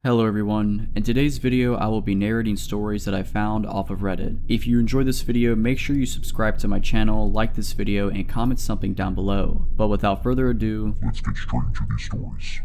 Hello everyone, in today's video I will be narrating stories that I found off of Reddit. If you enjoyed this video, make sure you subscribe to my channel, like this video, and comment something down below. But without further ado, let's get straight into these stories.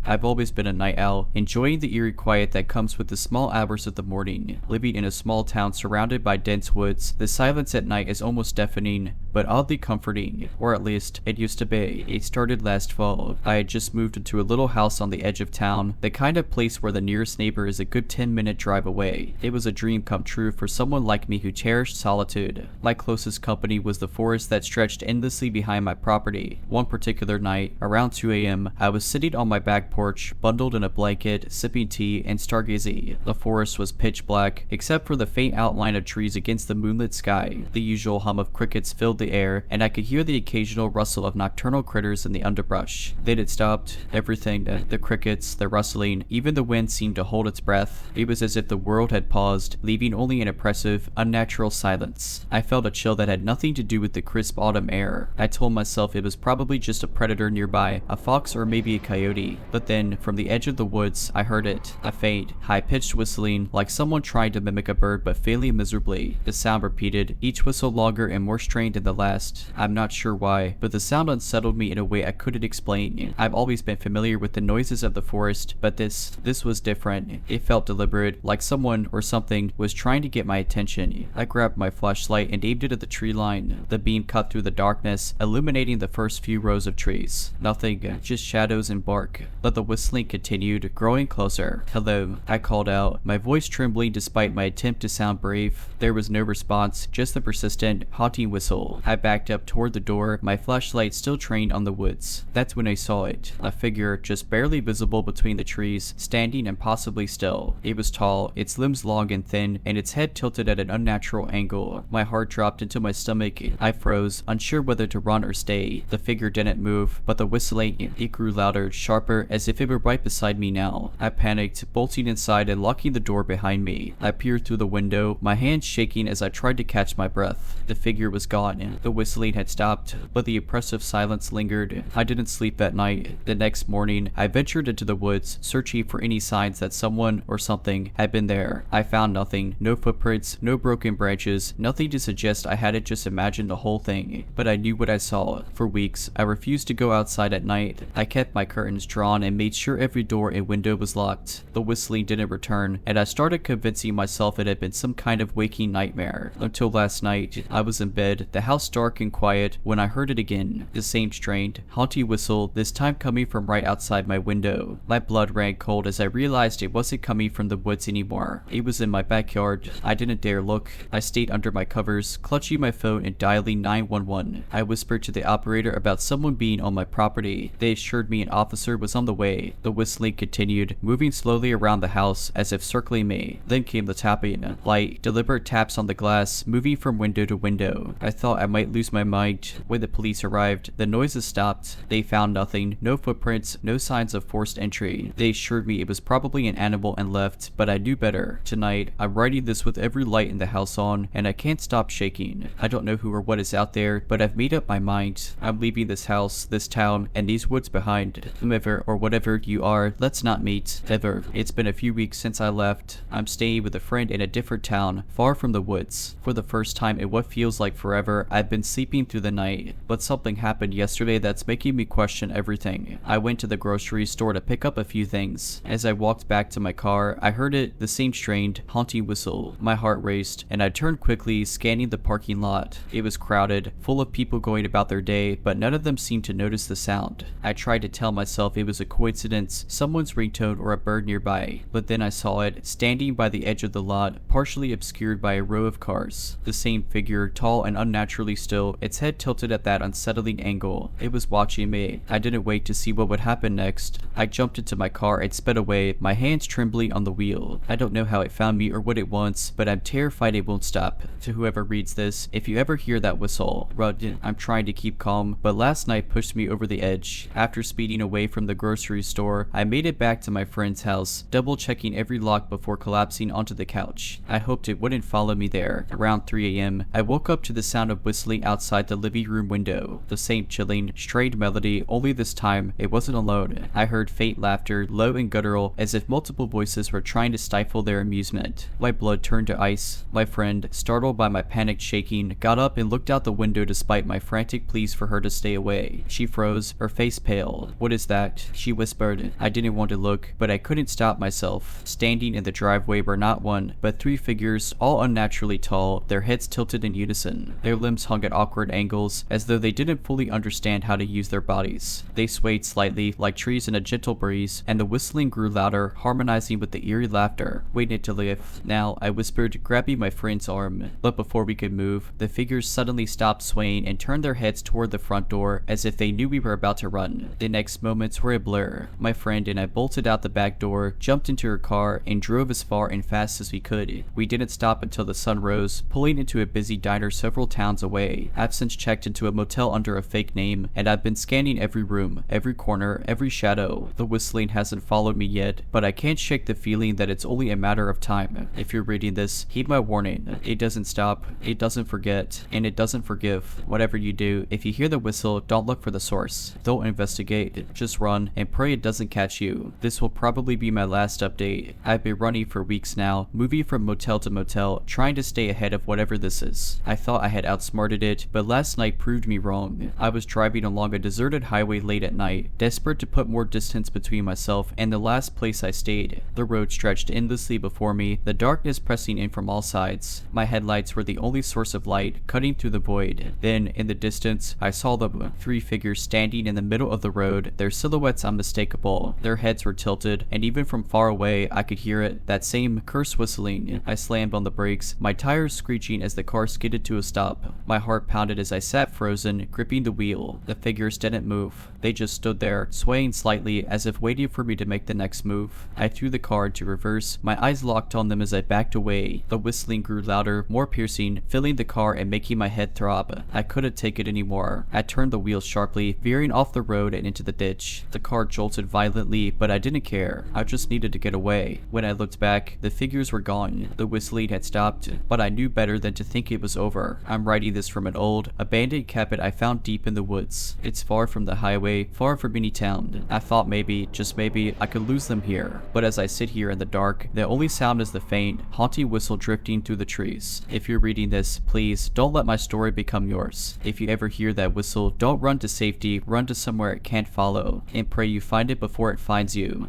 I've always been a night owl, enjoying the eerie quiet that comes with the small hours of the morning. Living in a small town surrounded by dense woods, the silence at night is almost deafening, but oddly comforting, or at least it used to be. It started last fall. I had just moved into a little house on the edge of town, the kind of place where the nearest neighbor is a good 10-minute drive away. It was a dream come true for someone like me who cherished solitude. My closest company was the forest that stretched endlessly behind my property. One particular night, around 2 a.m., I was sitting on my back porch, bundled in a blanket, sipping tea, and stargazing. The forest was pitch black, except for the faint outline of trees against the moonlit sky. The usual hum of crickets filled the air, and I could hear the occasional rustle of nocturnal critters in the underbrush. Then it stopped. Everything, the crickets, the rustling, even the wind seemed to hold its breath. It was as if the world had paused, leaving only an oppressive, unnatural silence. I felt a chill that had nothing to do with the crisp autumn air. I told myself it was probably just a predator nearby, a fox or maybe a coyote. But then, from the edge of the woods, I heard it. A faint, high-pitched whistling, like someone trying to mimic a bird but failing miserably. The sound repeated, each whistle longer and more strained than the last. I'm not sure why, but the sound unsettled me in a way I couldn't explain. I've always been familiar with the noises of the forest, but this was different. It felt deliberate, like someone or something was trying to get my attention. I grabbed my flashlight and aimed it at the tree line. The beam cut through the darkness, illuminating the first few rows of trees. Nothing, just shadows and bark. But the whistling continued, growing closer. Hello, I called out, my voice trembling despite my attempt to sound brave. There was no response, just the persistent, haunting whistle. I backed up toward the door, my flashlight still trained on the woods. That's when I saw it. A figure, just barely visible between the trees, standing impossibly still. It was tall, its limbs long and thin, and its head tilted at an unnatural angle. My heart dropped into my stomach. I froze, unsure whether to run or stay. The figure didn't move, but the whistling, it grew louder, sharper, as if it were right beside me now. I panicked, bolting inside and locking the door behind me. I peered through the window, my hands shaking as I tried to catch my breath. The figure was gone. The whistling had stopped, but the oppressive silence lingered. I didn't sleep that night. The next morning, I ventured into the woods, searching for any signs that someone or something had been there. I found nothing. No footprints, no broken branches, nothing to suggest I hadn't just imagined the whole thing. But I knew what I saw. For weeks, I refused to go outside at night. I kept my curtains drawn and made sure every door and window was locked. The whistling didn't return, and I started convincing myself it had been some kind of waking nightmare. Until last night, I was in bed, the house dark and quiet, when I heard it again. The same strained, haunting whistle, this time coming from right outside my window. My blood ran cold as I realized it wasn't coming from the woods anymore. It was in my backyard. I didn't dare look. I stayed under my covers, clutching my phone and dialing 911. I whispered to the operator about someone being on my property. They assured me an officer was on the way. The whistling continued, moving slowly around the house as if circling me. Then came the tapping, light, deliberate taps on the glass, moving from window to window. I thought I might lose my mind. When the police arrived, the noises stopped. They found nothing, no footprints, no signs of forced entry. They assured me it was probably an animal and left, but I knew better. Tonight, I'm writing this with every light in the house on, and I can't stop shaking. I don't know who or what is out there, but I've made up my mind. I'm leaving this house, this town, and these woods behind. Whomever or whatever you are, let's not meet, ever. It's been a few weeks since I left. I'm staying with a friend in a different town, far from the woods. For the first time in what feels like forever, I've been sleeping through the night, but something happened yesterday that's making me question everything. I went to the grocery store to pick up a few things. As I walked back to my car, I heard it, the same strained, haunting whistle. My heart raced, and I turned quickly, scanning the parking lot. It was crowded, full of people going about their day, but none of them seemed to notice the sound. I tried to tell myself it was a coincidence, someone's ringtone or a bird nearby, but then I saw it, standing by the edge of the lot, partially obscured by a row of cars. The same figure, tall and unnaturally still, its head tilted at that unsettling angle. It was watching me. I didn't wait to see what would happen next. I jumped into my car and sped away, my hands trembling on the wheel. I don't know how it found me or what it wants, but I'm terrified it won't stop. To whoever reads this, if you ever hear that whistle, run. I'm trying to keep calm, but last night pushed me over the edge. After speeding away from the grocery store, I made it back to my friend's house, double checking every lock before collapsing onto the couch. I hoped it wouldn't follow me there. Around 3 a.m., I woke up to the sound of whistling outside the living room window. The same chilling, strained melody, only this time it wasn't alone. I heard faint laughter, low and guttural, as if multiple voices were trying to stifle their amusement. My blood turned to ice. My friend, startled by my panicked shaking, got up and looked out the window despite my frantic pleas for her to stay away. She froze, her face pale. "What is that?" she whispered. I didn't want to look, but I couldn't stop myself. Standing in the driveway were not one, but three figures, all unnaturally tall, their heads tilted in unison. Their limbs hung at awkward angles, as though they didn't fully understand how to use their bodies. They swayed slightly, like trees in a gentle breeze, and the whistling grew louder, harmonizing with the eerie laughter. "Wait until if." "Now," I whispered, grabbing my friend's arm. But before we could move, the figures suddenly stopped swaying and turned their heads toward the front door, as if they knew we were about to run. The next moments were a blur. My friend and I bolted out the back door, jumped into her car, and drove as far and fast as we could. We didn't stop until the sun rose, pulling into a busy diner several towns away. I've since checked into a motel under a fake name, and I've been scanning every room, every corner, every shadow. The whistling hasn't followed me yet, but I can't shake the feeling that it's only a matter of time. If you're reading this, heed my warning. It doesn't stop, it doesn't forget, and it doesn't forgive. Whatever you do, if you hear the whistle, don't look for the source. Don't investigate. Just run and pray it doesn't catch you. This will probably be my last update. I've been running for weeks now, moving from motel to motel, trying to stay ahead of whatever this is. I thought I had outsmarted it, but last night proved me wrong. I was driving along a deserted highway late at night, desperate to put more distance between myself and the last place I stayed. The road stretched endlessly before me, the darkness pressing in from all sides. My headlights were the only source of light, cutting through the void. Then, in the distance, I saw them, three figures standing in the middle of the road, their silhouettes unmistakable. Their heads were tilted, and even from far away, I could hear it, that same curse whistling. I slammed on the brakes, my tires screeching as the car skidded to a stop. My heart pounded as I sat frozen, gripping the wheel. The figures didn't move. They just stood there, swaying slightly as if waiting for me to make the next move. I threw the car into reverse, my eyes locked on them as I backed away. The whistling grew louder, more piercing, filling the car and making my head throb. I couldn't take it anymore. I turned the wheel sharply, veering off the road and into the ditch. The car jolted violently, but I didn't care. I just needed to get away. When I looked back, the figures were gone. The whistling had stopped, but I knew better than to think it was over. I'm writing this from an old, abandoned cabin I found deep in the woods. It's far from the highway, far from any town. I thought maybe, just maybe, I could lose them here. But as I sit here in the dark, the only sound is the faint, haunting whistle drifting through the trees. If you're reading this, please don't let my story become yours. If you ever hear that whistle, don't run to safety, run to somewhere it can't follow, and pray you find it before it finds you.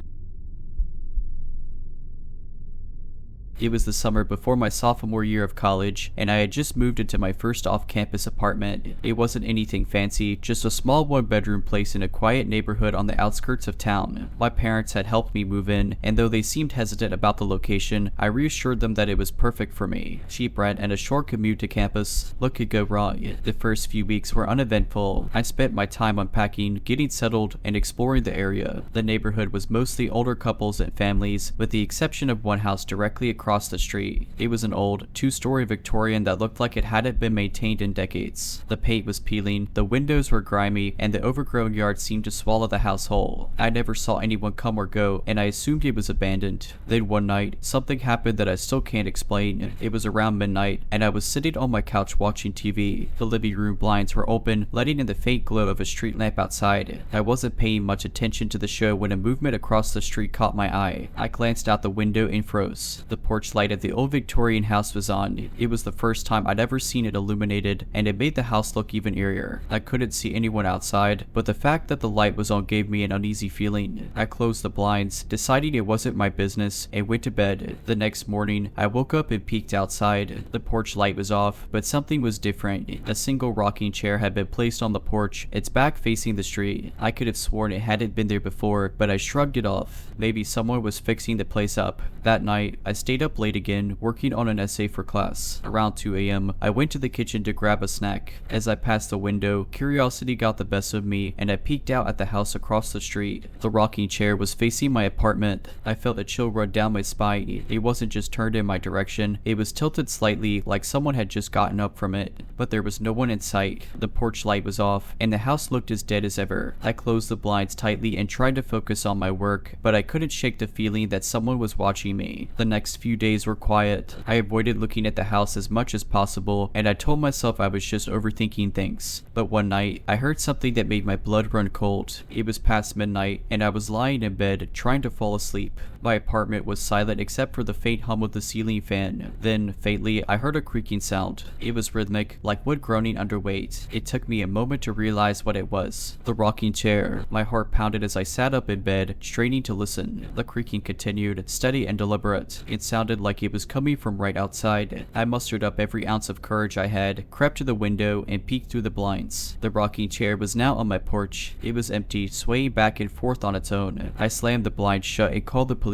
It was the summer before my sophomore year of college, and I had just moved into my first off-campus apartment. It wasn't anything fancy, just a small one-bedroom place in a quiet neighborhood on the outskirts of town. My parents had helped me move in, and though they seemed hesitant about the location, I reassured them that it was perfect for me. Cheap rent and a short commute to campus. What could go wrong? The first few weeks were uneventful. I spent my time unpacking, getting settled, and exploring the area. The neighborhood was mostly older couples and families, with the exception of one house directly across the street. It was an old, two-story Victorian that looked like it hadn't been maintained in decades. The paint was peeling, the windows were grimy, and the overgrown yard seemed to swallow the house whole. I never saw anyone come or go, and I assumed it was abandoned. Then one night, something happened that I still can't explain. It was around midnight, and I was sitting on my couch watching TV. The living room blinds were open, letting in the faint glow of a street lamp outside. I wasn't paying much attention to the show when a movement across the street caught my eye. I glanced out the window and froze. The porch light of the old Victorian house was on. It was the first time I'd ever seen it illuminated, and it made the house look even eerier. I couldn't see anyone outside, but the fact that the light was on gave me an uneasy feeling. I closed the blinds, deciding it wasn't my business, and went to bed. The next morning, I woke up and peeked outside. The porch light was off, but something was different. A single rocking chair had been placed on the porch, its back facing the street. I could have sworn it hadn't been there before, but I shrugged it off. Maybe someone was fixing the place up. That night, I stayed up late again, working on an essay for class. Around 2 a.m., I went to the kitchen to grab a snack. As I passed the window, curiosity got the best of me, and I peeked out at the house across the street. The rocking chair was facing my apartment. I felt a chill run down my spine. It wasn't just turned in my direction, it was tilted slightly, like someone had just gotten up from it. But there was no one in sight. The porch light was off, and the house looked as dead as ever. I closed the blinds tightly and tried to focus on my work, but I couldn't shake the feeling that someone was watching me. The next few few days were quiet. I avoided looking at the house as much as possible, and I told myself I was just overthinking things. But one night, I heard something that made my blood run cold. It was past midnight, and I was lying in bed, trying to fall asleep. My apartment was silent except for the faint hum of the ceiling fan. Then, faintly, I heard a creaking sound. It was rhythmic, like wood groaning under weight. It took me a moment to realize what it was. The rocking chair. My heart pounded as I sat up in bed, straining to listen. The creaking continued, steady and deliberate. It sounded like it was coming from right outside. I mustered up every ounce of courage I had, crept to the window, and peeked through the blinds. The rocking chair was now on my porch. It was empty, swaying back and forth on its own. I slammed the blinds shut and called the police.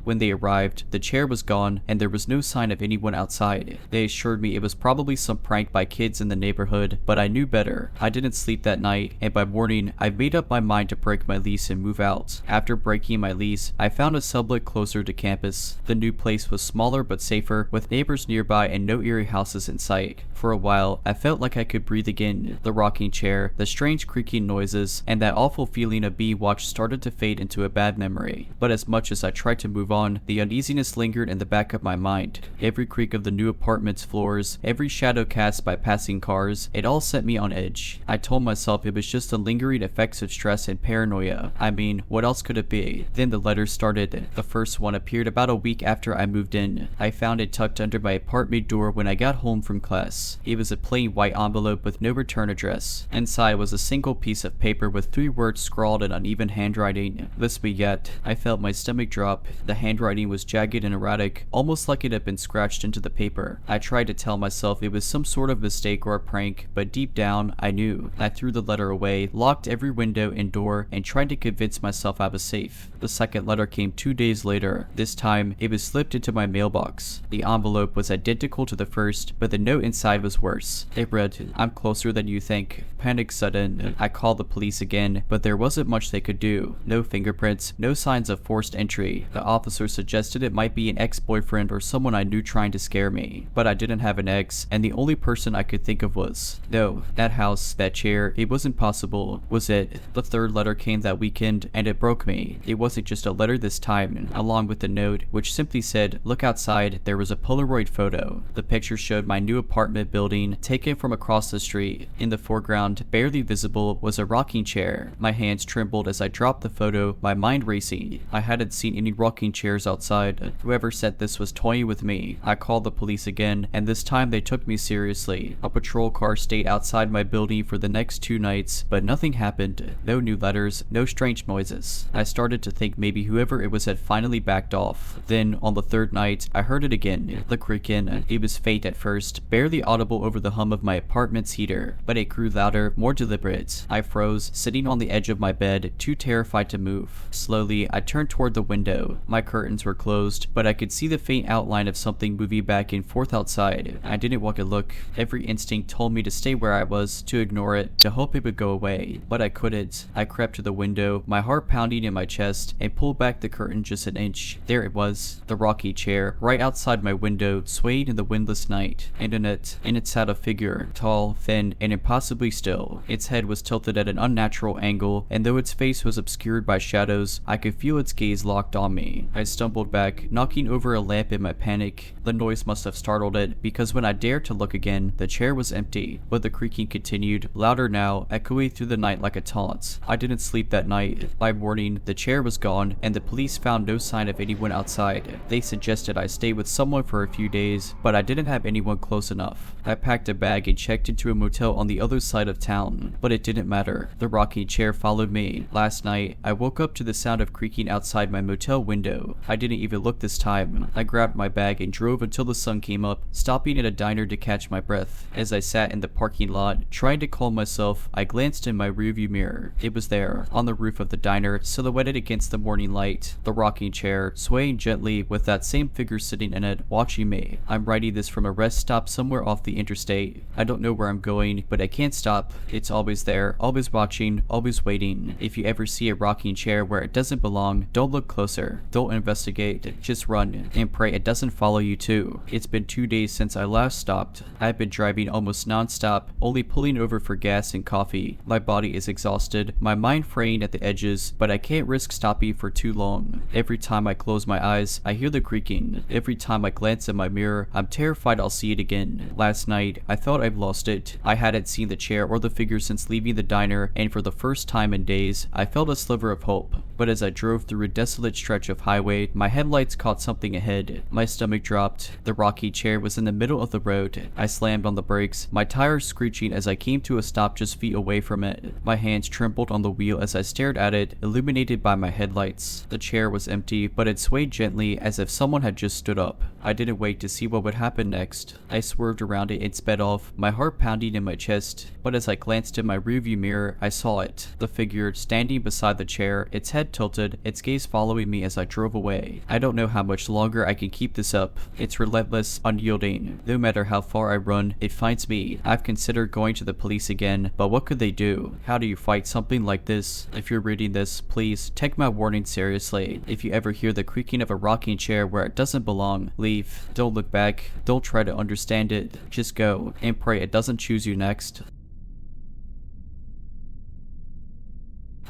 When they arrived, the chair was gone, and there was no sign of anyone outside. They assured me it was probably some prank by kids in the neighborhood, but I knew better. I didn't sleep that night, and by morning, I made up my mind to break my lease and move out. After breaking my lease, I found a sublet closer to campus. The new place was smaller but safer, with neighbors nearby and no eerie houses in sight. For a while, I felt like I could breathe again. The rocking chair, the strange creaking noises, and that awful feeling of being watched started to fade into a bad memory. But as much as I tried to move on, the uneasiness lingered in the back of my mind. Every creak of the new apartment's floors, every shadow cast by passing cars, it all set me on edge. I told myself it was just the lingering effects of stress and paranoia. I mean, what else could it be? Then the letters started. The first one appeared about a week after I moved in. I found it tucked under my apartment door when I got home from class. It was a plain white envelope with no return address. Inside was a single piece of paper with 3 words scrawled in uneven handwriting. This beget. I felt my stomach drop. The handwriting was jagged and erratic, almost like it had been scratched into the paper. I tried to tell myself it was some sort of mistake or a prank, but deep down, I knew. I threw the letter away, locked every window and door, and tried to convince myself I was safe. The second letter came 2 days later. This time, it was slipped into my mailbox. The envelope was identical to the first, but the note inside was worse. It read, "I'm closer than you think. Panic sudden." I called the police again, but there wasn't much they could do. No fingerprints, no signs of forced entry. The officer suggested it might be an ex-boyfriend or someone I knew trying to scare me. But I didn't have an ex, and the only person I could think of was, no, that house, that chair, it wasn't possible. Was it? The third letter came that weekend, and it broke me. It wasn't just a letter this time. Along with the note, which simply said, "Look outside," there was a Polaroid photo. The picture showed my new apartment building, taken from across the street. In the foreground, barely visible, was a rocking chair. My hands trembled as I dropped the photo, my mind racing. I hadn't seen any rocking chairs outside. Whoever said this was toying with me. I called the police again, and this time they took me seriously. A patrol car stayed outside my building for the next 2 nights, but nothing happened. No new letters, no strange noises. I started to think maybe whoever it was had finally backed off. Then, on the 3rd night, I heard it again. The creaking. It was faint at first, barely audible over the hum of my apartment's heater, but it grew louder, more deliberate. I froze, sitting on the edge of my bed, too terrified to move. Slowly, I turned toward the window. My curtains were closed, but I could see the faint outline of something moving back and forth outside. I didn't want to look. Every instinct told me to stay where I was, to ignore it, to hope it would go away. But I couldn't. I crept to the window, my heart pounding in my chest, and pulled back the curtain just an inch. There it was, the rocky chair, right outside my window, swayed in the windless night. And in it sat a figure, tall, thin, and impossibly still. Its head was tilted at an unnatural angle, and though its face was obscured by shadows, I could feel its gaze locked on me. I stumbled back, knocking over a lamp in my panic. The noise must have startled it, because when I dared to look again, the chair was empty, but the creaking continued, louder now, echoing through the night like a taunt. I didn't sleep that night. By morning, the chair was gone, and the police found no sign of anyone outside. They suggested I stay with someone for a few days, but I didn't have anyone close enough. I packed a bag and checked into a motel on the other side of town, but it didn't matter. The rocking chair followed me. Last night, I woke up to the sound of creaking outside my motel window. I didn't even look this time. I grabbed my bag and drove until the sun came up, stopping at a diner to catch my breath. As I sat in the parking lot, trying to calm myself, I glanced in my rearview mirror. It was there, on the roof of the diner, silhouetted against the morning light. The rocking chair, swaying gently with that same figure sitting in it, watching me. I'm writing this from a rest stop somewhere off the interstate. I don't know where I'm going, but I can't stop. It's always there, always watching, always waiting. If you ever see a rocking chair where it doesn't belong, don't look closer. Don't investigate. Just run and pray it doesn't follow you too. It's been 2 days since I last stopped. I've been driving almost non-stop, only pulling over for gas and coffee. My body is exhausted, my mind fraying at the edges, but I can't risk stopping for too long. Every time I close my eyes, I hear the creaking creaking. Every time I glance in my mirror, I'm terrified I'll see it again. Last night, I thought I'd lost it. I hadn't seen the chair or the figure since leaving the diner, and for the first time in days, I felt a sliver of hope. But as I drove through a desolate stretch of highway, my headlights caught something ahead. My stomach dropped. The rocky chair was in the middle of the road. I slammed on the brakes, my tires screeching as I came to a stop just feet away from it. My hands trembled on the wheel as I stared at it, illuminated by my headlights. The chair was empty, but it swayed gently as if someone had just stood up. I didn't wait to see what would happen next. I swerved around it and sped off, my heart pounding in my chest. But as I glanced in my rearview mirror, I saw it. The figure standing beside the chair, its head tilted, its gaze following me as I drove away. I don't know how much longer I can keep this up. It's relentless, unyielding. No matter how far I run, it finds me. I've considered going to the police again, but what could they do? How do you fight something like this? If you're reading this, please take my warning seriously. If you ever hear the creaking of a rocking chair where it doesn't belong, leave. Don't look back. Don't try to understand it. Just go and pray it doesn't choose you next.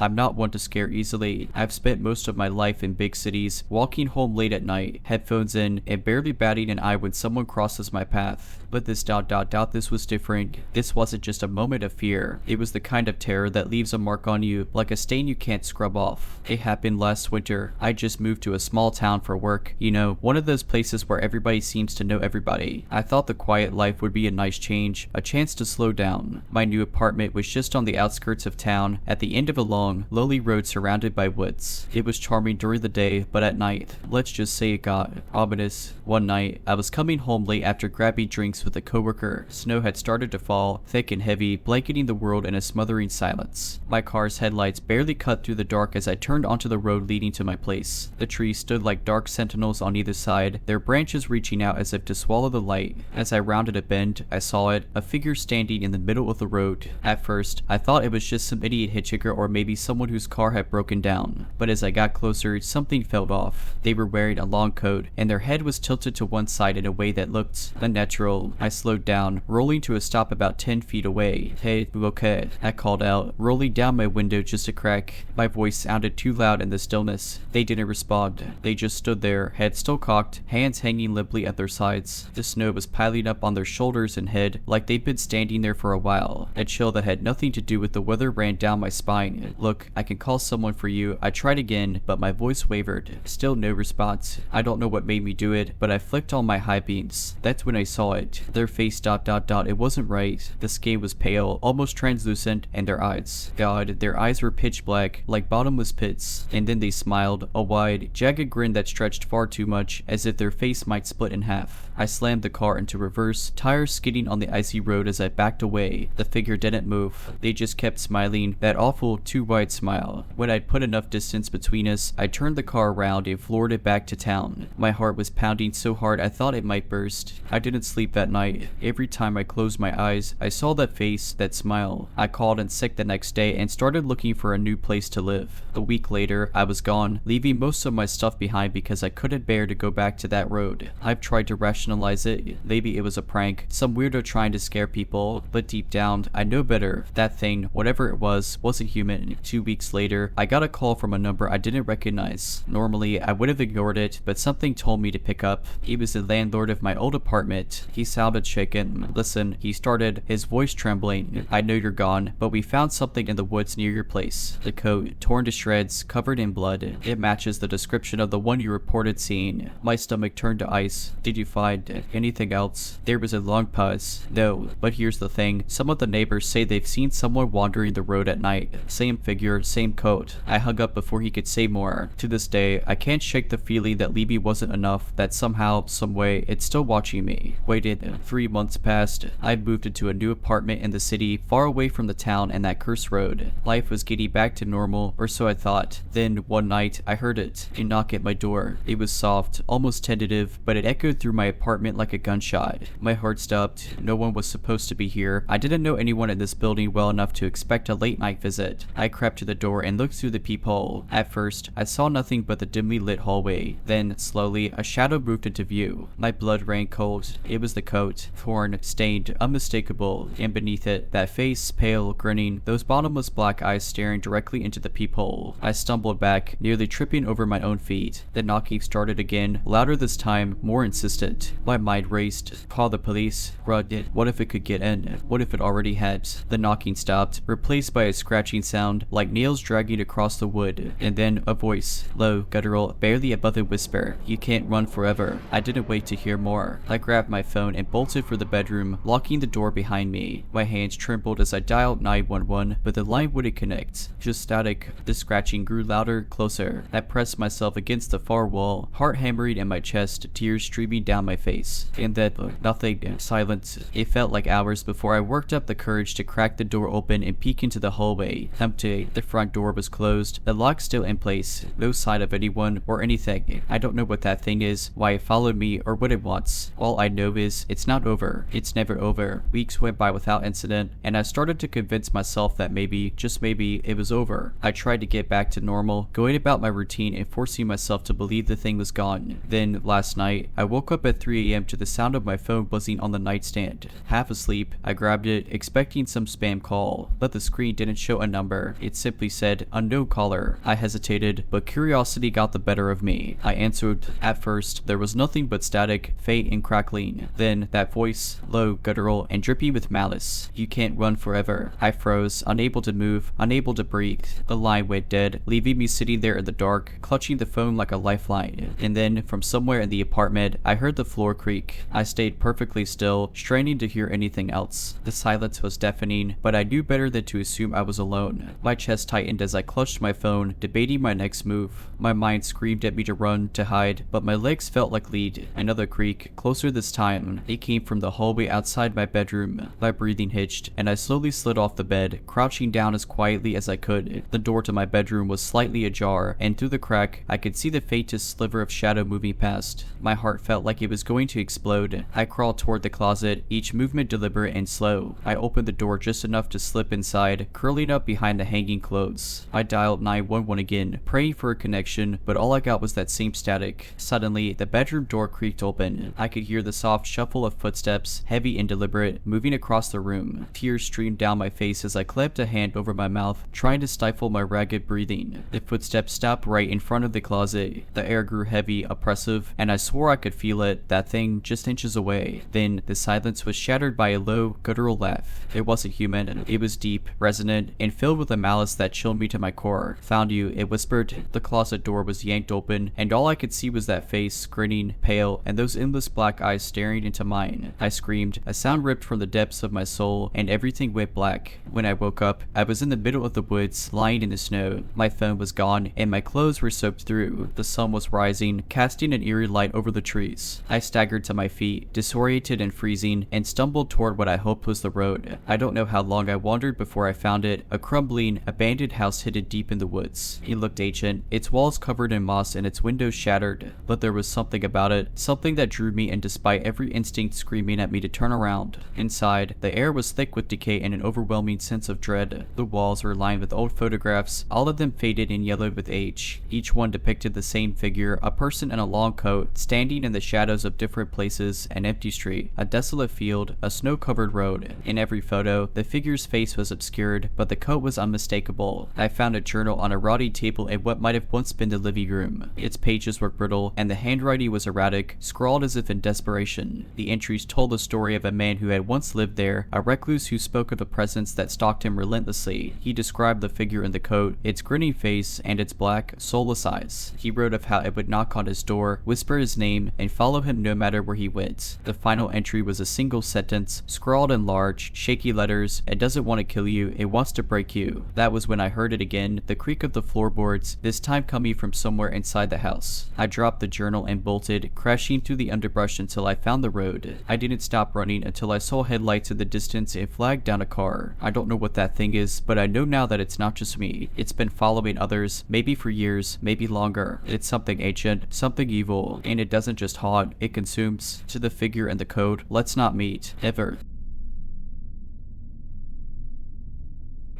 I'm not one to scare easily. I've spent most of my life in big cities, walking home late at night, headphones in, and barely batting an eye when someone crosses my path. But this this was different. This wasn't just a moment of fear. It was the kind of terror that leaves a mark on you, like a stain you can't scrub off. It happened last winter. I just moved to a small town for work. You know, one of those places where everybody seems to know everybody. I thought the quiet life would be a nice change, a chance to slow down. My new apartment was just on the outskirts of town, at the end of a long, lonely road surrounded by woods. It was charming during the day, but at night, let's just say it got ominous. One night, I was coming home late after grabbing drinks with a coworker. Snow had started to fall, thick and heavy, blanketing the world in a smothering silence. My car's headlights barely cut through the dark as I turned onto the road leading to my place. The trees stood like dark sentinels on either side, their branches reaching out as if to swallow the light. As I rounded a bend, I saw it, a figure standing in the middle of the road. At first, I thought it was just some idiot hitchhiker or maybe someone whose car had broken down. But as I got closer, something felt off. They were wearing a long coat, and their head was tilted to one side in a way that looked unnatural. I slowed down, rolling to a stop about 10 feet away. "Hey, you okay?" I called out, rolling down my window just a crack. My voice sounded too loud in the stillness. They didn't respond. They just stood there, heads still cocked, hands hanging limply at their sides. The snow was piling up on their shoulders and head, like they'd been standing there for a while. A chill that had nothing to do with the weather ran down my spine. "Look, I can call someone for you." I tried again, but my voice wavered. Still no response. I don't know what made me do it, but I flicked on my high beams. That's when I saw it. Their face ... It wasn't right. The skin was pale, almost translucent, and their eyes. God, their eyes were pitch black, like bottomless pits. And then they smiled, a wide, jagged grin that stretched far too much, as if their face might split in half. I slammed the car into reverse, tires skidding on the icy road as I backed away. The figure didn't move. They just kept smiling, that awful, too wide smile. When I'd put enough distance between us, I turned the car around and floored it back to town. My heart was pounding so hard I thought it might burst. I didn't sleep that night. Every time I closed my eyes, I saw that face, that smile. I called in sick the next day and started looking for a new place to live. A week later, I was gone, leaving most of my stuff behind because I couldn't bear to go back to that road. I've tried to rationalize it. Maybe it was a prank, some weirdo trying to scare people, but deep down, I know better. That thing, whatever it was, wasn't human. 2 weeks later, I got a call from a number I didn't recognize. Normally, I would have ignored it, but something told me to pick up. He was the landlord of my old apartment. He sounded shaken. "Listen," he started, his voice trembling. "I know you're gone, but we found something in the woods near your place. The coat, torn to shreds, covered in blood. It matches the description of the one you reported seeing." My stomach turned to ice. "Did you find anything else?" There was a long pause. "No, but here's the thing. Some of the neighbors say they've seen someone wandering the road at night. Same figure, same coat." I hung up before he could say more. To this day, I can't shake the feeling that Libby wasn't enough, that somehow, someway, it's still watching me. Waited. 3 months passed. I'd moved into a new apartment in the city, far away from the town and that cursed road. Life was getting back to normal, or so I thought. Then, one night, I heard it. A knock at my door. It was soft, almost tentative, but it echoed through my apartment like a gunshot. My heart stopped. No one was supposed to be here. I didn't know anyone in this building well enough to expect a late night visit. I crept to the door and looked through the peephole. At first, I saw nothing but the dimly lit hallway. Then, slowly, a shadow moved into view. My blood ran cold. It was the coat. Torn, stained, unmistakable, and beneath it, that face, pale, grinning, those bottomless black eyes staring directly into the peephole. I stumbled back, nearly tripping over my own feet. The knocking started again, louder this time, more insistent. My mind raced. Call the police. Run it. What if it could get in? What if it already had? The knocking stopped, replaced by a scratching sound, like nails dragging across the wood, and then a voice, low, guttural, barely above a whisper. You can't run forever. I didn't wait to hear more. I grabbed my phone and bolted for the bedroom, locking the door behind me. My hands trembled as I dialed 911, but the line wouldn't connect. Just static. The scratching grew louder, closer. I pressed myself against the far wall, heart hammering in my chest, tears streaming down my face. And then, nothing. Silence. It felt like hours before I worked up the courage to crack the door open and peek into the hallway. Empty. The front door was closed, the lock still in place. No sign of anyone or anything. I don't know what that thing is, why it followed me, or what it wants. All I know is, it's not over. It's never over. Weeks went by without incident, and I started to convince myself that maybe, just maybe, it was over. I tried to get back to normal, going about my routine and forcing myself to believe the thing was gone. Then, last night, I woke up at 3 a.m. to the sound of my phone buzzing on the nightstand. Half asleep, I grabbed it, expecting some spam call, but the screen didn't show a number. It simply said, unknown caller. I hesitated, but curiosity got the better of me. I answered. At first, there was nothing but static, faint and crackling. Then, that voice, low, guttural, and drippy with malice. You can't run forever. I froze, unable to move, unable to breathe. The line went dead, leaving me sitting there in the dark, clutching the phone like a lifeline. And then, from somewhere in the apartment, I heard the floor creak. I stayed perfectly still, straining to hear anything else. The silence was deafening, but I knew better than to assume I was alone. My chest tightened as I clutched my phone, debating my next move. My mind screamed at me to run, to hide, but my legs felt like lead. Another creak, closer this time. It came from the hallway outside my bedroom. My breathing hitched, and I slowly slid off the bed, crouching down as quietly as I could. The door to my bedroom was slightly ajar, and through the crack, I could see the faintest sliver of shadow moving past. My heart felt like it was going to explode. I crawled toward the closet, each movement deliberate and slow. I opened the door just enough to slip inside, curling up behind the hanging clothes. I dialed 911 again, praying for a connection, but all I got was that same static. Suddenly, the bedroom door creaked open. I could hear the soft shuffle of footsteps, heavy and deliberate, moving across the room. Tears streamed down my face as I clamped a hand over my mouth, trying to stifle my ragged breathing. The footsteps stopped right in front of the closet. The air grew heavy, oppressive, and I swore I could feel it, that thing just inches away. Then, the silence was shattered by a low, guttural laugh. It wasn't human. It was deep, resonant, and filled with a malice that chilled me to my core. Found you, it whispered. The closet door was yanked open, and all I could see was that face, grinning, pale, and those endless black eyes staring into mine. I screamed, a sound ripped from the depths of my soul, and everything went black. When I woke up, I was in the middle of the woods, lying in the snow. My phone was gone, and my clothes were soaked through. The sun was rising, casting an eerie light over the trees. I staggered to my feet, disoriented and freezing, and stumbled toward what I hoped was the road. I don't know how long I wandered before I found it, a crumbling, abandoned house hidden deep in the woods. It looked ancient, its walls covered in moss and its windows shattered, but there was something about it, something that drew me, and despite every instinct screaming at me to turn around. Inside, the air was thick with decay and an overwhelming sense of dread. The walls were lined with old photographs, all of them faded and yellowed with age. Each one depicted the same figure, a person in a long coat, standing in the shadows of different places, an empty street, a desolate field, a snow-covered road. In every photo, the figure's face was obscured, but the coat was unmistakable. I found a journal on a rotting table in what might have once been the living room. Its pages were brittle, and the handwriting was erratic, scrawled as if in desperation. The entries told the story of a man who had once lived there, a recluse who spoke of the presence that stalked him relentlessly. He described the figure in the coat, its grinning face, and its black, soulless eyes. He wrote of how it would knock on his door, whisper his name, and follow him no matter where he went. The final entry was a single sentence, scrawled in large, shaky letters: "It doesn't want to kill you, it wants to break you." That was when I heard it again, the creak of the floorboards, this time coming from somewhere inside the house. I dropped the journal and bolted, crashing through the underbrush until I found the road. I didn't stop running until I saw headlights in the distance and flagged down a car. I don't know what that thing is, but I know now that it's not just me. It's been following others, maybe for years, maybe longer. It's something ancient, something evil, and it doesn't just haunt, it consumes. To the figure in the code, let's not meet, ever.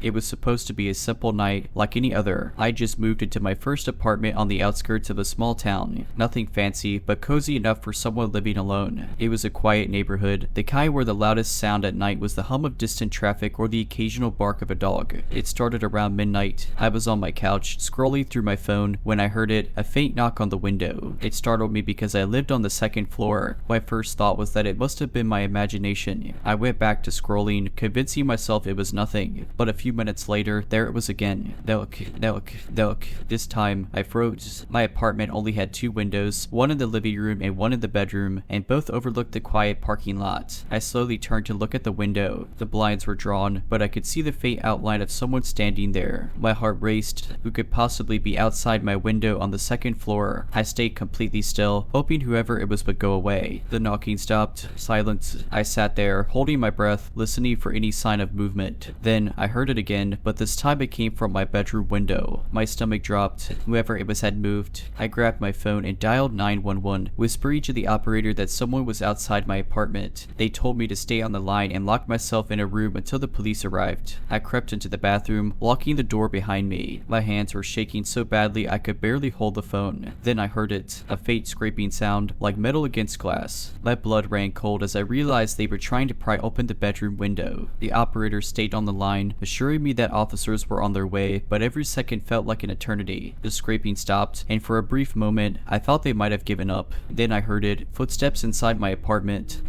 It was supposed to be a simple night like any other. I just moved into my first apartment on the outskirts of a small town. Nothing fancy, but cozy enough for someone living alone. It was a quiet neighborhood, the kind where the loudest sound at night was the hum of distant traffic or the occasional bark of a dog. It started around midnight. I was on my couch, scrolling through my phone, when I heard a faint knock on the window. It startled me because I lived on the second floor. My first thought was that it must have been my imagination. I went back to scrolling, convincing myself it was nothing. But a few minutes later, there it was again. Knock, knock, knock. This time, I froze. My apartment only had 2 windows, one in the living room and one in the bedroom, and both overlooked the quiet parking lot. I slowly turned to look at the window. The blinds were drawn, but I could see the faint outline of someone standing there. My heart raced. Who could possibly be outside my window on the second floor? I stayed completely still, hoping whoever it was would go away. The knocking stopped. Silence. I sat there, holding my breath, listening for any sign of movement. Then I heard it again, but this time it came from my bedroom window. My stomach dropped. Whoever it was had moved. I grabbed my phone and dialed 911, whispering to the operator that someone was outside my apartment. They told me to stay on the line and lock myself in a room until the police arrived. I crept into the bathroom, locking the door behind me. My hands were shaking so badly I could barely hold the phone. Then I heard it, a faint scraping sound, like metal against glass. My blood ran cold as I realized they were trying to pry open the bedroom window. The operator stayed on the line, assuring me that officers were on their way, but every second felt like an eternity. The scraping stopped, and for a brief moment, I thought they might have given up. Then I heard it, footsteps inside my apartment.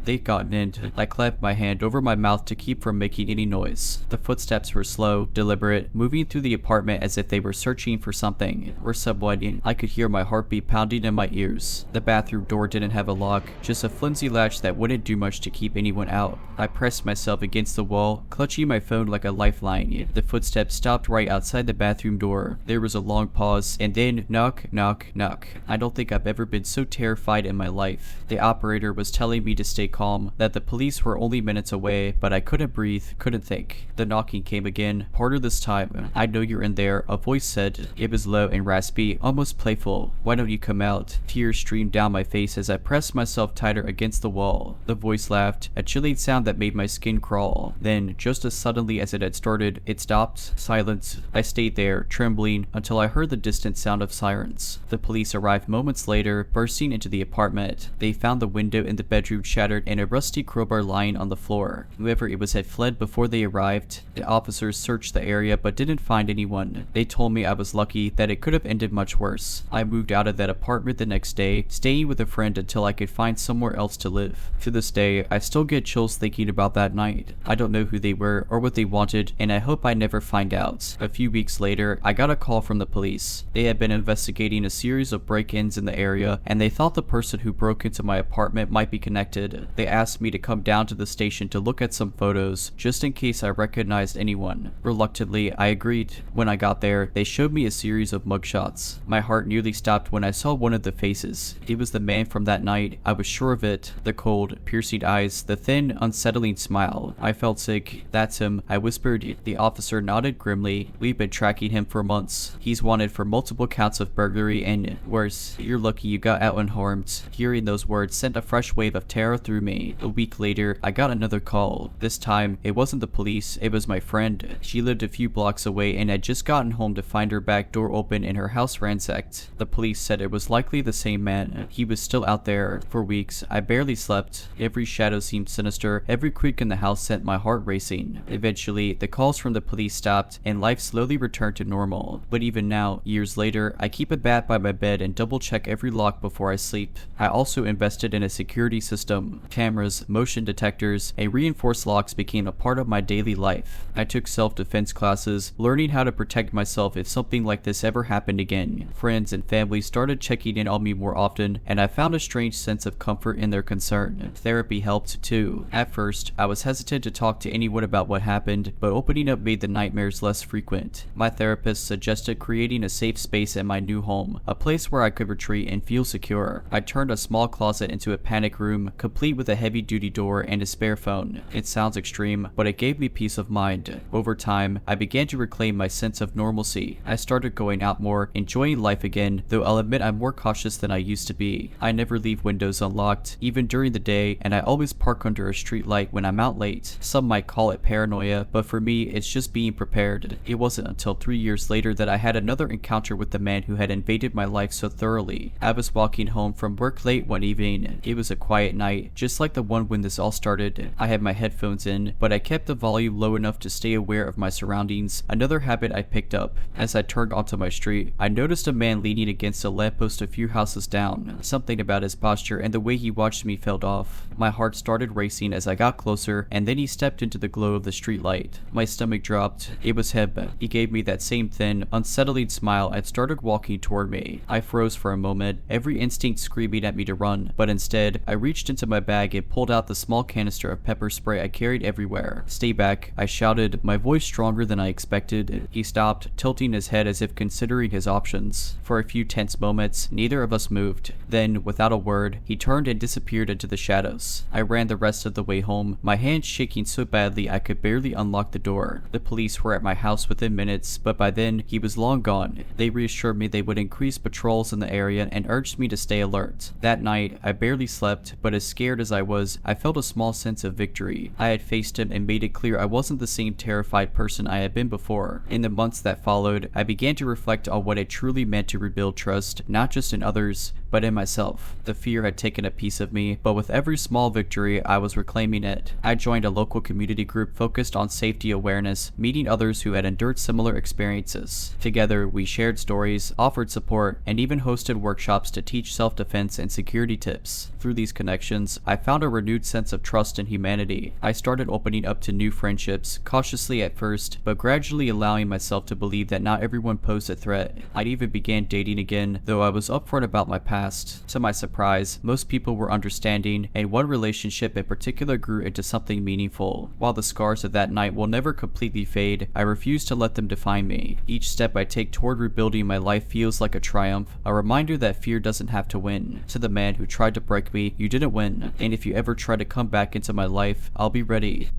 They'd gotten in. I clapped my hand over my mouth to keep from making any noise. The footsteps were slow, deliberate, moving through the apartment as if they were searching for something, or someone. I could hear my heartbeat pounding in my ears. The bathroom door didn't have a lock, just a flimsy latch that wouldn't do much to keep anyone out. I pressed myself against the wall, clutching my phone like a lifeline. The footsteps stopped right outside the bathroom door. There was a long pause, and then knock, knock, knock. I don't think I've ever been so terrified in my life. The operator was telling me to stay calm, that the police were only minutes away, but I couldn't breathe, couldn't think. The knocking came again, harder this time. "I know you're in there," a voice said. It was low and raspy, almost playful. "Why don't you come out?" Tears streamed down my face as I pressed myself tighter against the wall. The voice laughed, a chilling sound that made my skin crawl. Then, just as suddenly as it had started, it stopped. Silence. I stayed there, trembling, until I heard the distant sound of sirens. The police arrived moments later, bursting into the apartment. They found the window in the bedroom shattered and a rusty crowbar lying on the floor. Whoever it was had fled before they arrived. The officers searched the area but didn't find anyone. They told me I was lucky, that it could have ended much worse. I moved out of that apartment the next day, staying with a friend until I could find somewhere else to live. To this day, I still get chills thinking about that night. I don't know who they were or what they wanted, and I hope I never find out. A few weeks later, I got a call from the police. They had been investigating a series of break-ins in the area, and they thought the person who broke into my apartment might be connected. They asked me to come down to the station to look at some photos, just in case I recognized anyone. Reluctantly, I agreed. When I got there, they showed me a series of mugshots. My heart nearly stopped when I saw one of the faces. It was the man from that night. I was sure of it. The cold, piercing eyes, the thin, unsettling smile. I felt sick. "That's him," I whispered. The officer nodded grimly. "We've been tracking him for months. He's wanted for multiple counts of burglary and worse. You're lucky you got out unharmed." Hearing those words sent a fresh wave of terror through me. A week later, I got another call. This time, it wasn't the police, it was my friend. She lived a few blocks away and had just gotten home to find her back door open and her house ransacked. The police said it was likely the same man. He was still out there. For weeks, I barely slept. Every shadow seemed sinister. Every creak in the house sent my heart racing. Eventually, the calls from the police stopped and life slowly returned to normal. But even now, years later, I keep a bat by my bed and double check every lock before I sleep. I also invested in a security system. Cameras, motion detectors, and reinforced locks became a part of my daily life. I took self-defense classes, learning how to protect myself if something like this ever happened again. Friends and family started checking in on me more often, and I found a strange sense of comfort in their concern. Therapy helped too. At first, I was hesitant to talk to anyone about what happened, but opening up made the nightmares less frequent. My therapist suggested creating a safe space at my new home, a place where I could retreat and feel secure. I turned a small closet into a panic room, complete with a heavy-duty door and a spare phone. It sounds extreme, but it gave me peace of mind. Over time, I began to reclaim my sense of normalcy. I started going out more, enjoying life again, though I'll admit I'm more cautious than I used to be. I never leave windows unlocked, even during the day, and I always park under a street light when I'm out late. Some might call it paranoia, paranoia, but for me, it's just being prepared. It wasn't until 3 years later that I had another encounter with the man who had invaded my life so thoroughly. I was walking home from work late one evening. It was a quiet night, just like the one when this all started. I had my headphones in, but I kept the volume low enough to stay aware of my surroundings, another habit I picked up. As I turned onto my street, I noticed a man leaning against a lamppost a few houses down. Something about his posture and the way he watched me felt off. My heart started racing as I got closer, and then he stepped into the glow of the streetlight. My stomach dropped. It was him. He gave me that same thin, unsettling smile and started walking toward me. I froze for a moment, every instinct screaming at me to run, but instead, I reached into my bag and pulled out the small canister of pepper spray I carried everywhere. "Stay back," I shouted, my voice stronger than I expected. He stopped, tilting his head as if considering his options. For a few tense moments, neither of us moved. Then, without a word, he turned and disappeared into the shadows. I ran the rest of the way home, my hands shaking so badly I could barely unlock the door. The police were at my house within minutes, but by then, he was long gone. They reassured me they would increase patrols in the area and urged me to stay alert. That night, I barely slept, but as scared as I was, I felt a small sense of victory. I had faced him and made it clear I wasn't the same terrified person I had been before. In the months that followed, I began to reflect on what it truly meant to rebuild trust, not just in others, but in myself. The fear had taken a piece of me, but with every small victory, I was reclaiming it. I joined a local community group focused on safety awareness, meeting others who had endured similar experiences. Together, we shared stories, offered support, and even hosted workshops to teach self-defense and security tips. Through these connections, I found a renewed sense of trust in humanity. I started opening up to new friendships, cautiously at first, but gradually allowing myself to believe that not everyone posed a threat. I even began dating again, though I was upfront about my past. To my surprise, most people were understanding, and one relationship in particular grew into something meaningful. While the scars of that night will never completely fade, I refuse to let them define me. Each step I take toward rebuilding my life feels like a triumph, a reminder that fear doesn't have to win. To the man who tried to break me, you didn't win, and if you ever try to come back into my life, I'll be ready.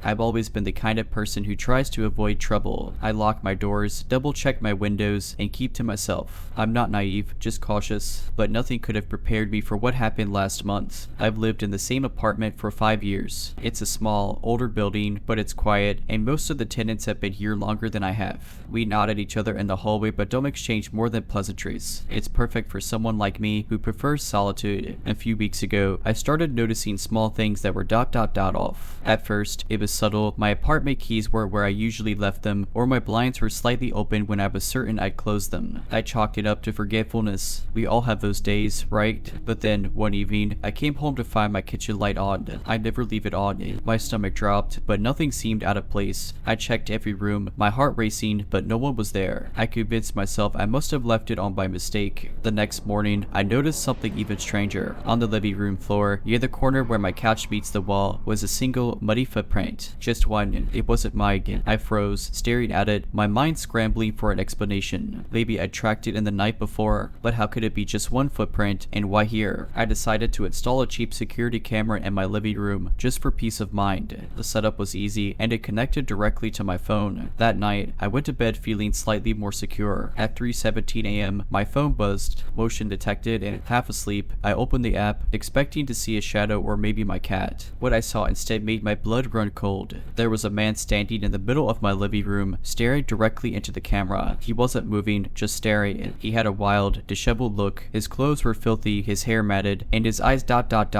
I've always been the kind of person who tries to avoid trouble. I lock my doors, double check my windows, and keep to myself. I'm not naive, just cautious, but nothing could have prepared me for what happened last month. I've lived in the same apartment for 5 years. It's a small, older building, but it's quiet, and most of the tenants have been here longer than I have. We nod at each other in the hallway but don't exchange more than pleasantries. It's perfect for someone like me who prefers solitude. A few weeks ago, I started noticing small things that were ... off. At first, it was subtle. My apartment keys were where I usually left them, or my blinds were slightly open when I was certain I'd closed them. I chalked it up to forgetfulness. We all have those days, right? But then, one evening, I came home to find my kitchen light on. I never leave it on. My stomach dropped, but nothing seemed out of place. I checked every room, my heart racing, but no one was there. I convinced myself I must have left it on by mistake. The next morning, I noticed something even stranger. On the living room floor, near the corner where my couch meets the wall, was a single, muddy footprint. Just one. It wasn't mine. I froze, staring at it, my mind scrambling for an explanation. Maybe I'd tracked it in the night before, but how could it be just one footprint, and why here? I decided to install a cheap security camera in my living room, just for peace of mind. The setup was easy, and it connected directly to my phone. That night, I went to bed feeling slightly more secure. At 3:17 a.m., my phone buzzed, motion detected, and half asleep, I opened the app, expecting to see a shadow or maybe my cat. What I saw instead made my blood run cold. There was a man standing in the middle of my living room, staring directly into the camera. He wasn't moving, just staring. He had a wild, disheveled look. His clothes were filthy, his hair matted, and his eyes ...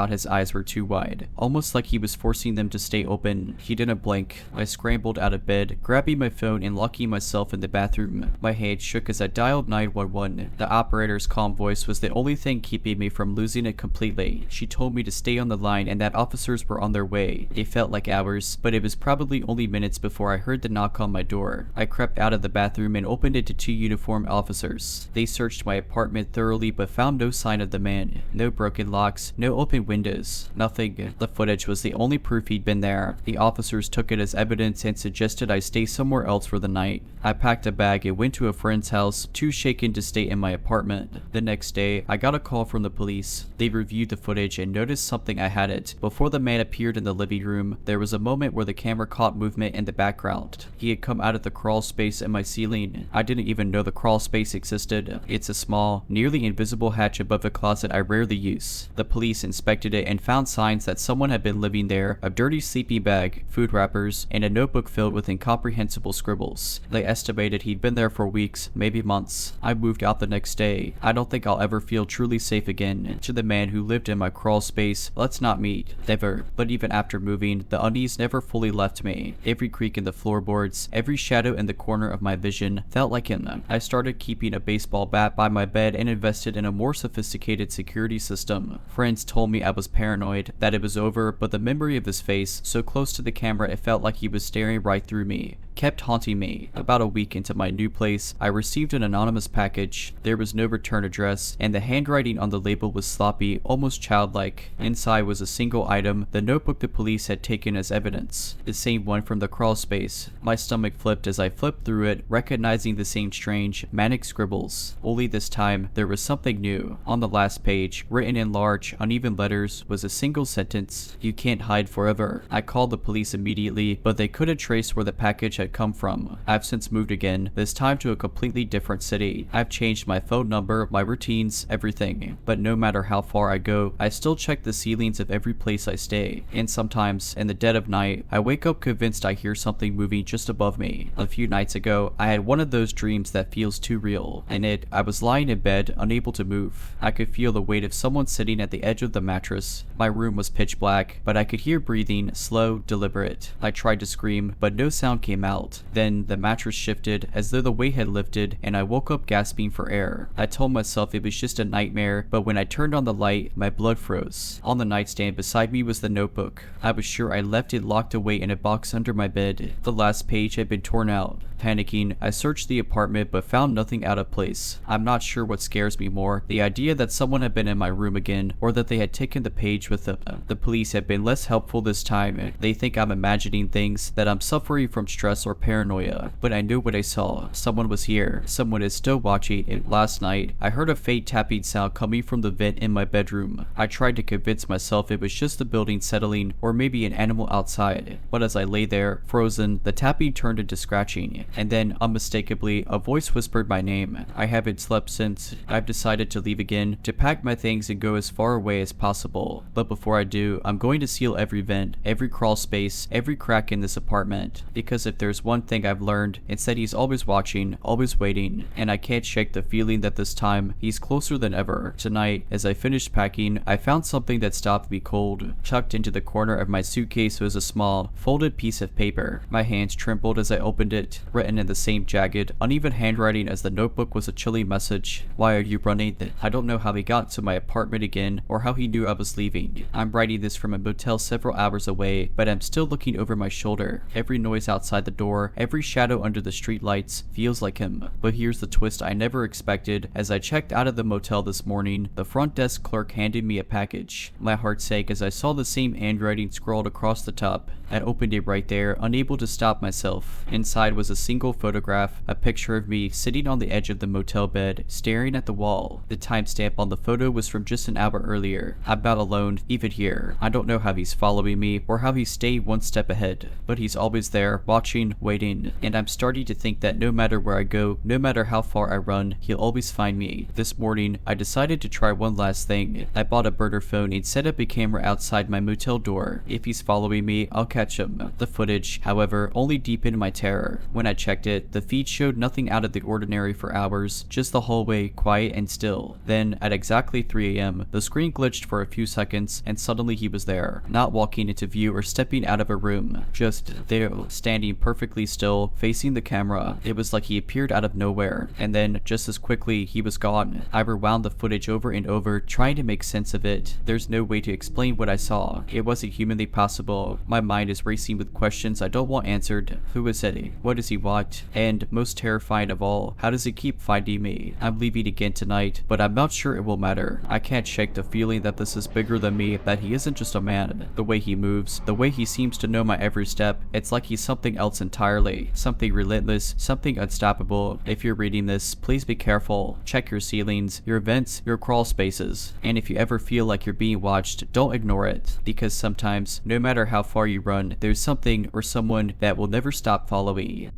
his eyes were too wide. Almost like he was forcing them to stay open. He didn't blink. I scrambled out of bed, grabbing my phone and locking myself in the bathroom. My hand shook as I dialed 911. The operator's calm voice was the only thing keeping me from losing it completely. She told me to stay on the line and that officers were on their way. It felt like hours, but it was probably only minutes before I heard the knock on my door. I crept out of the bathroom and opened it to 2 uniformed officers. They searched my apartment thoroughly but found no sign of the man. No broken locks, no open windows, nothing. The footage was the only proof he'd been there. The officers took it as evidence and suggested I stay somewhere else for the night. I packed a bag and went to a friend's house, too shaken to stay in my apartment. The next day, I got a call from the police. They reviewed the footage and noticed something I hadn't. Before the man appeared in the living room, there was a moment moment where the camera caught movement in the background. He had come out of the crawl space in my ceiling. I didn't even know the crawl space existed. It's a small, nearly invisible hatch above a closet I rarely use. The police inspected it and found signs that someone had been living there, a dirty sleeping bag, food wrappers, and a notebook filled with incomprehensible scribbles. They estimated he'd been there for weeks, maybe months. I moved out the next day. I don't think I'll ever feel truly safe again. To the man who lived in my crawl space, let's not meet. Never. But even after moving, the unease never fully left me. Every creak in the floorboards, every shadow in the corner of my vision felt like him. I started keeping a baseball bat by my bed and invested in a more sophisticated security system. Friends told me I was paranoid, that it was over, but the memory of his face, so close to the camera it felt like he was staring right through me, kept haunting me. About a week into my new place, I received an anonymous package. There was no return address, and the handwriting on the label was sloppy, almost childlike. Inside was a single item, the notebook the police had taken as evidence, the same one from the crawl space. My stomach flipped as I flipped through it, recognizing the same strange, manic scribbles. Only this time, there was something new. On the last page, written in large, uneven letters, was a single sentence: "You can't hide forever." I called the police immediately, but they couldn't trace where the package had come from. I've since moved again, this time to a completely different city. I've changed my phone number, my routines, everything. But no matter how far I go, I still check the ceilings of every place I stay. And sometimes, in the dead of night, I wake up convinced I hear something moving just above me. A few nights ago, I had one of those dreams that feels too real. In it, I was lying in bed, unable to move. I could feel the weight of someone sitting at the edge of the mattress. My room was pitch black, but I could hear breathing, slow, deliberate. I tried to scream, but no sound came out. Then, the mattress shifted, as though the weight had lifted, and I woke up gasping for air. I told myself it was just a nightmare, but when I turned on the light, my blood froze. On the nightstand beside me was the notebook. I was sure I left it locked away in a box under my bed. The last page had been torn out. Panicking, I searched the apartment but found nothing out of place. I'm not sure what scares me more, the idea that someone had been in my room again, or that they had taken the page with them. The police have been less helpful this time. They think I'm imagining things, that I'm suffering from stress or paranoia. But I knew what I saw. Someone was here. Someone is still watching. And last night, I heard a faint tapping sound coming from the vent in my bedroom. I tried to convince myself it was just the building settling, or maybe an animal outside. But as I lay there, frozen, the tapping turned into scratching. And then, unmistakably, a voice whispered my name. I haven't slept since. I've decided to leave again, to pack my things and go as far away as possible. But before I do, I'm going to seal every vent, every crawl space, every crack in this apartment. Because if there's one thing I've learned, it's that he's always watching, always waiting. And I can't shake the feeling that this time, he's closer than ever. Tonight, as I finished packing, I found something that stopped me cold. Tucked into the corner of my suitcase was a small, folded piece of paper. My hands trembled as I opened it. Written in the same jagged, uneven handwriting as the notebook was a chilly message. "Why are you running?" I don't know how he got to my apartment again, or how he knew I was leaving. I'm writing this from a motel several hours away, but I'm still looking over my shoulder. Every noise outside the door, every shadow under the street lights, feels like him. But here's the twist I never expected. As I checked out of the motel this morning, the front desk clerk handed me a package. My heart sank as I saw the same handwriting scrawled across the top. I opened it right there, unable to stop myself. Inside was a single photograph, a picture of me sitting on the edge of the motel bed, staring at the wall. The timestamp on the photo was from just an hour earlier. I'm not alone, even here. I don't know how he's following me, or how he stayed one step ahead, but he's always there, watching, waiting, and I'm starting to think that no matter where I go, no matter how far I run, he'll always find me. This morning, I decided to try one last thing. I bought a burner phone and set up a camera outside my motel door. If he's following me, I'll catch him. The footage, however, only deepened my terror. When I checked it, the feed showed nothing out of the ordinary for hours, just the hallway, quiet and still. Then, at exactly 3 a.m., the screen glitched for a few seconds, and suddenly he was there. Not walking into view or stepping out of a room. Just there, standing perfectly still, facing the camera. It was like he appeared out of nowhere. And then, just as quickly, he was gone. I rewound the footage over and over, trying to make sense of it. There's no way to explain what I saw. It wasn't humanly possible. My mind is racing with questions I don't want answered. Who is it? What does he want? And, most terrifying of all, how does he keep finding me? I'm leaving again tonight, but I'm not sure it will matter. I can't shake the feeling that this is bigger than me, that he isn't just a man. The way he moves, the way he seems to know my every step, it's like he's something else entirely. Something relentless, something unstoppable. If you're reading this, please be careful. Check your ceilings, your vents, your crawl spaces. And if you ever feel like you're being watched, don't ignore it. Because sometimes, no matter how far you run, there's something or someone that will never stop following you.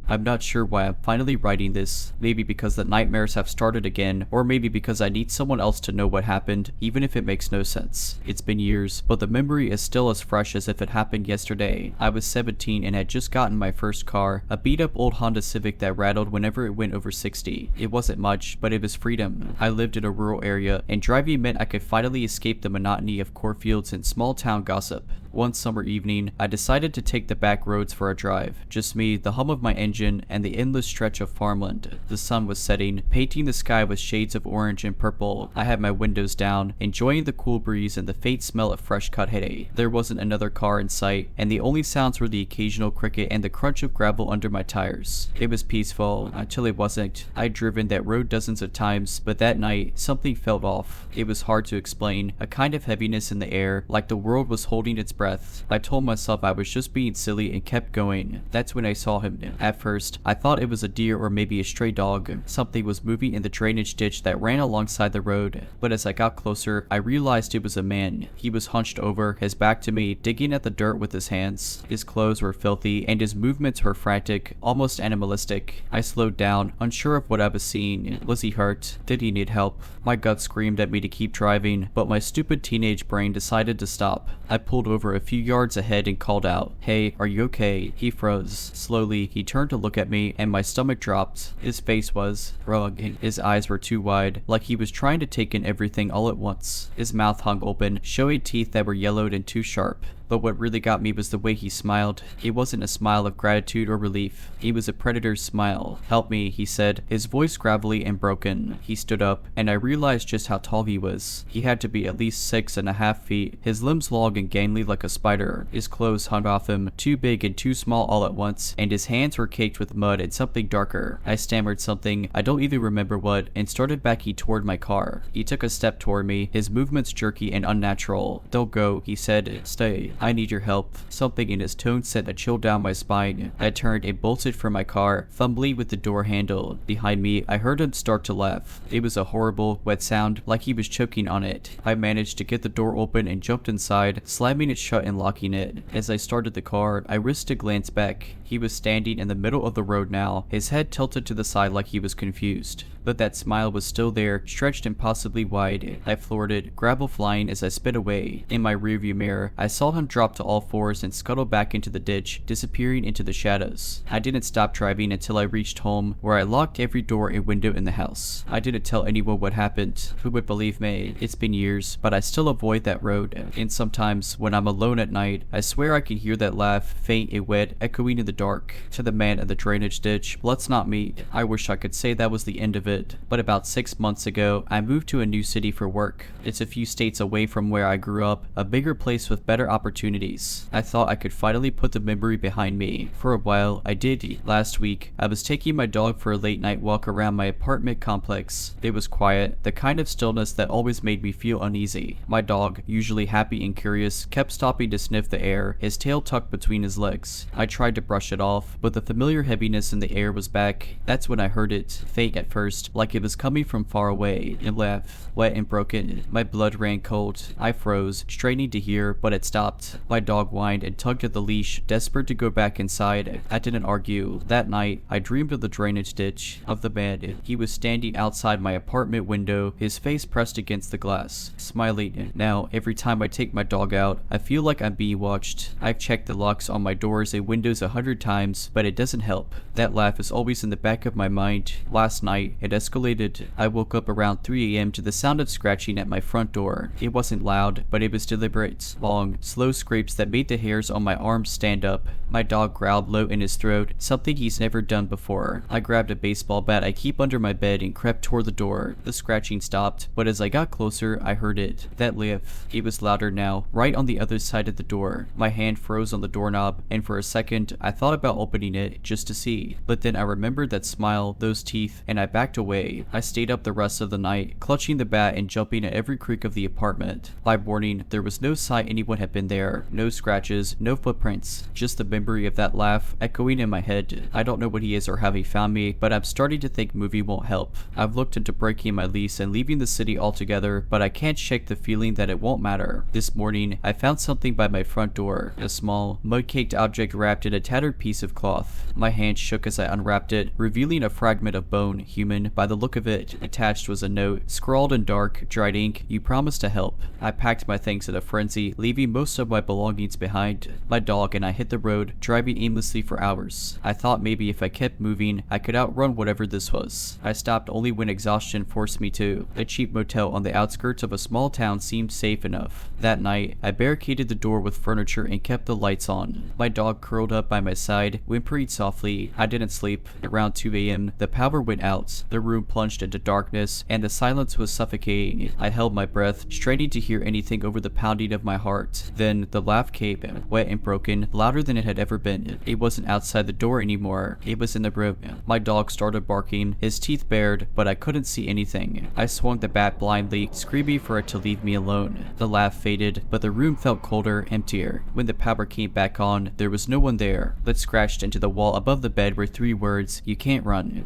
I'm not sure why I'm finally writing this, maybe because the nightmares have started again, or maybe because I need someone else to know what happened, even if it makes no sense. It's been years, but the memory is still as fresh as if it happened yesterday. I was 17 and had just gotten my first car, a beat-up old Honda Civic that rattled whenever it went over 60. It wasn't much, but it was freedom. I lived in a rural area, and driving meant I could finally escape the monotony of cornfields and small-town gossip. One summer evening, I decided to take the back roads for a drive. Just me, the hum of my engine, and the endless stretch of farmland. The sun was setting, painting the sky with shades of orange and purple. I had my windows down, enjoying the cool breeze and the faint smell of fresh cut hay. There wasn't another car in sight, and the only sounds were the occasional cricket and the crunch of gravel under my tires. It was peaceful, until it wasn't. I'd driven that road dozens of times, but that night, something felt off. It was hard to explain, a kind of heaviness in the air, like the world was holding its breath. I told myself I was just being silly and kept going. That's when I saw him. At first, I thought it was a deer or maybe a stray dog. Something was moving in the drainage ditch that ran alongside the road. But as I got closer, I realized it was a man. He was hunched over, his back to me, digging at the dirt with his hands. His clothes were filthy, and his movements were frantic, almost animalistic. I slowed down, unsure of what I was seeing. Was he hurt? Did he need help? My gut screamed at me to keep driving, but my stupid teenage brain decided to stop. I pulled over a few yards ahead and called out, "Hey, are you okay?" He froze. Slowly, he turned to look at me, and my stomach dropped. His face was wrong. His eyes were too wide, like he was trying to take in everything all at once. His mouth hung open, showing teeth that were yellowed and too sharp. But what really got me was the way he smiled. It wasn't a smile of gratitude or relief. It was a predator's smile. "Help me," he said, his voice gravelly and broken. He stood up, and I realized just how tall he was. He had to be at least 6.5 feet, his limbs long and gangly like a spider. His clothes hung off him, too big and too small all at once, and his hands were caked with mud and something darker. I stammered something, I don't even remember what, and started backing toward my car. He took a step toward me, his movements jerky and unnatural. "Don't go," he said. "Stay. I need your help." Something in his tone sent a chill down my spine. I turned and bolted from my car, fumbling with the door handle. Behind me, I heard him start to laugh. It was a horrible, wet sound, like he was choking on it. I managed to get the door open and jumped inside, slamming it shut and locking it. As I started the car, I risked a glance back. He was standing in the middle of the road now, his head tilted to the side like he was confused. But that smile was still there, stretched impossibly wide. I floored it, gravel flying as I sped away. In my rearview mirror, I saw him drop to all fours and scuttle back into the ditch, disappearing into the shadows. I didn't stop driving until I reached home, where I locked every door and window in the house. I didn't tell anyone what happened. Who would believe me? It's been years, but I still avoid that road. And sometimes, when I'm alone at night, I swear I can hear that laugh, faint and wet, echoing in the dark. To the man in the drainage ditch, let's not meet. I wish I could say that was the end of it. But about 6 months ago, I moved to a new city for work. It's a few states away from where I grew up, a bigger place with better opportunities. I thought I could finally put the memory behind me. For a while, I did. Last week, I was taking my dog for a late night walk around my apartment complex. It was quiet, the kind of stillness that always made me feel uneasy. My dog, usually happy and curious, kept stopping to sniff the air, his tail tucked between his legs. I tried to brush it off, but the familiar heaviness in the air was back. That's when I heard it, faint at first, like it was coming from far away. It laughed, wet and broken. My blood ran cold. I froze, straining to hear, but it stopped. My dog whined and tugged at the leash, desperate to go back inside. I didn't argue. That night, I dreamed of the drainage ditch, of the man. He was standing outside my apartment window, his face pressed against the glass, smiling. Now, every time I take my dog out, I feel like I'm being watched. I've checked the locks on my doors and windows 100 times, but it doesn't help. That laugh is always in the back of my mind. Last night, it escalated. I woke up around 3 a.m. to the sound of scratching at my front door. It wasn't loud, but it was deliberate. Long, slow scrapes that made the hairs on my arms stand up. My dog growled low in his throat, something he's never done before. I grabbed a baseball bat I keep under my bed and crept toward the door. The scratching stopped, but as I got closer, I heard it. That laugh. It was louder now, right on the other side of the door. My hand froze on the doorknob, and for a second, I thought about opening it just to see. But then I remembered that smile, those teeth, and I backed away. I stayed up the rest of the night, clutching the bat and jumping at every creak of the apartment. By morning, there was no sign anyone had been there. there. No scratches, no footprints, just the memory of that laugh echoing in my head. I don't know what he is or how he found me, but I'm starting to think moving won't help. I've looked into breaking my lease and leaving the city altogether, but I can't shake the feeling that it won't matter. This morning, I found something by my front door, a small, mud-caked object wrapped in a tattered piece of cloth. My hand shook as I unwrapped it, revealing a fragment of bone, human, by the look of it. Attached was a note, scrawled in dark, dried ink, "You promised to help." I packed my things in a frenzy, leaving most of my belongings behind. My dog and I hit the road, driving aimlessly for hours. I thought maybe if I kept moving, I could outrun whatever this was. I stopped only when exhaustion forced me to. A cheap motel on the outskirts of a small town seemed safe enough. That night, I barricaded the door with furniture and kept the lights on. My dog curled up by my side, whimpering softly. I didn't sleep. Around 2 a.m., the power went out. The room plunged into darkness, and the silence was suffocating. I held my breath, straining to hear anything over the pounding of my heart. Then, the laugh came, wet and broken, louder than it had ever been. It wasn't outside the door anymore. It was in the room. My dog started barking, his teeth bared, but I couldn't see anything. I swung the bat blindly, screaming for it to leave me alone. The laugh faded, but the room felt colder, emptier. When the power came back on, there was no one there. But scratched into the wall above the bed were 3 words, "You can't run."